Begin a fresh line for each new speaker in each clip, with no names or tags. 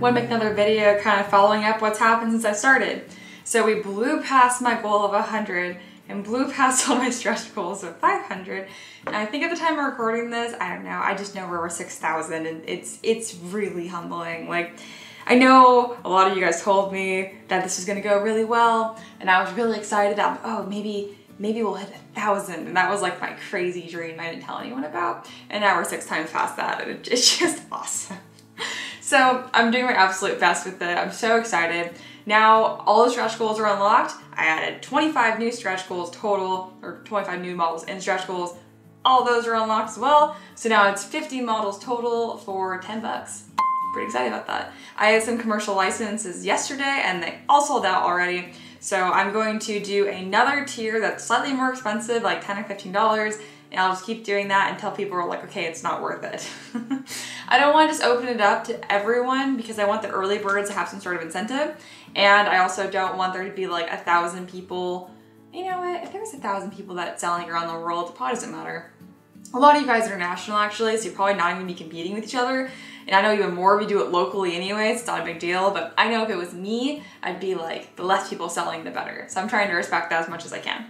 want to make another video kind of following up what's happened since I started. So we blew past my goal of 100 and blew past all my stretch goals of 500. And I think at the time of recording this, I don't know, I just know we're 6,000 and it's really humbling. Like, I know a lot of you guys told me that this was gonna go really well and I was really excited that, oh, maybe we'll hit 1,000, and that was like my crazy dream I didn't tell anyone about. And now we're 6 times past that, and it's just awesome. So I'm doing my absolute best with it. I'm so excited. Now all the stretch goals are unlocked. I added 25 new stretch goals total, or 25 new models and stretch goals. All those are unlocked as well. So now it's 50 models total for 10 bucks. Pretty excited about that. I had some commercial licenses yesterday and they all sold out already. So I'm going to do another tier that's slightly more expensive, like $10 or $15, and I'll just keep doing that until people are like, okay, it's not worth it. I don't want to just open it up to everyone because I want the early birds to have some sort of incentive. And I also don't want there to be like 1,000 people. You know what, if there's 1,000 people that's selling around the world, it probably doesn't matter. A lot of you guys are international actually, so you're probably not even be competing with each other. And I know even more if you do it locally anyways, it's not a big deal, but I know if it was me, I'd be like, the less people selling, the better. So I'm trying to respect that as much as I can.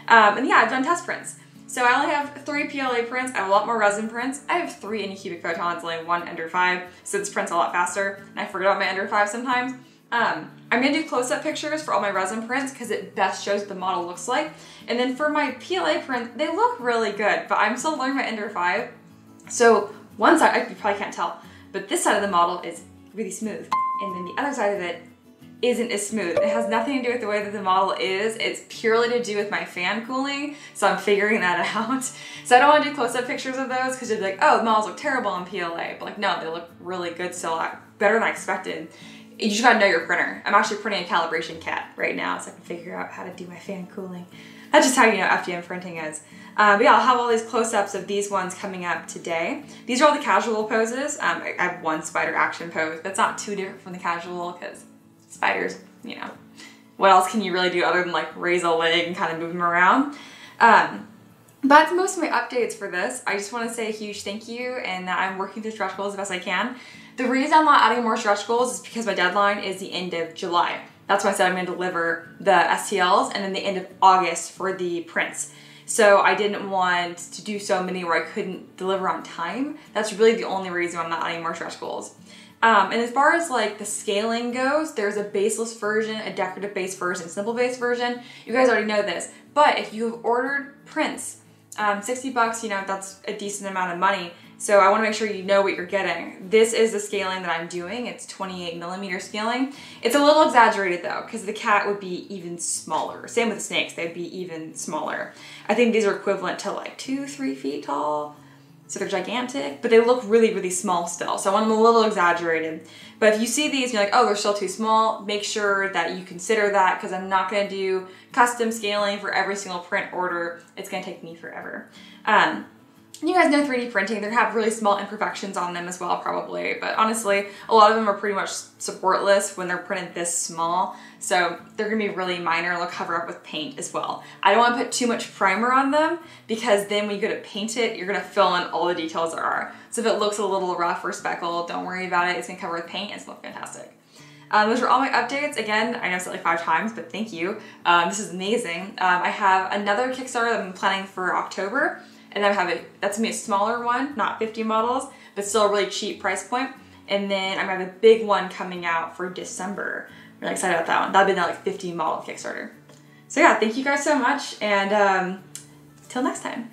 And yeah, I've done test prints. So I only have 3 PLA prints, I have a lot more resin prints. I have 3 anycubic photons, only 1 Ender 5, so this print's a lot faster, and I forget about my Ender 5 sometimes. I'm gonna do close-up pictures for all my resin prints because it best shows what the model looks like. And then for my PLA print, they look really good, but I'm still learning my Ender 5. So one side, you probably can't tell, but this side of the model is really smooth. And then the other side of it isn't as smooth. It has nothing to do with the way that the model is. It's purely to do with my fan cooling. So I'm figuring that out. So I don't want to do close-up pictures of those because you'd be like, oh, the models look terrible on PLA. But like, no, they look really good still, better than I expected. You just gotta know your printer. I'm actually printing a calibration cat right now so I can figure out how to do my fan cooling. That's just how you know FDM printing is. But yeah, I'll have all these close-ups of these ones coming up today. These are all the casual poses. I have one spider action pose, but it's not too different from the casual because spiders, you know, what else can you really do other than like raise a leg and kind of move them around? But that's most of my updates for this. I just want to say a huge thank you and that I'm working through stretch goals as best I can. The reason I'm not adding more stretch goals is because my deadline is the end of July. That's why I said I'm going to deliver the STLs and then the end of August for the prints. So I didn't want to do so many where I couldn't deliver on time. That's really the only reason I'm not adding more stretch goals. And as far as like the scaling goes, there's a baseless version, a decorative base version, simple base version. You guys already know this, but if you have ordered prints, 60 bucks, you know, that's a decent amount of money. So I want to make sure you know what you're getting. This is the scaling that I'm doing. It's 28mm scaling. It's a little exaggerated though, because the cat would be even smaller. Same with the snakes, they'd be even smaller. I think these are equivalent to like 2-3 feet tall. So they're gigantic, but they look really, really small still. So I want them a little exaggerated. But if you see these and you're like, oh, they're still too small, make sure that you consider that because I'm not gonna do custom scaling for every single print order. It's gonna take me forever. You guys know 3D printing, they have really small imperfections on them as well probably, but honestly, a lot of them are pretty much supportless when they're printed this small, so they're gonna be really minor and they'll cover up with paint as well. I don't wanna put too much primer on them because then when you go to paint it, you're gonna fill in all the details there are. So if it looks a little rough or speckled, don't worry about it, it's gonna cover with paint and it's gonna look fantastic. Those are all my updates. Again, I know I said like 5 times, but thank you. This is amazing. I have another Kickstarter that I'm planning for October. And then I have that's gonna be a smaller one, not 50 models, but still a really cheap price point. And then I'm gonna have a big one coming out for December. Really excited about that one. That'll be like 50 model Kickstarter. So yeah, thank you guys so much, and till next time.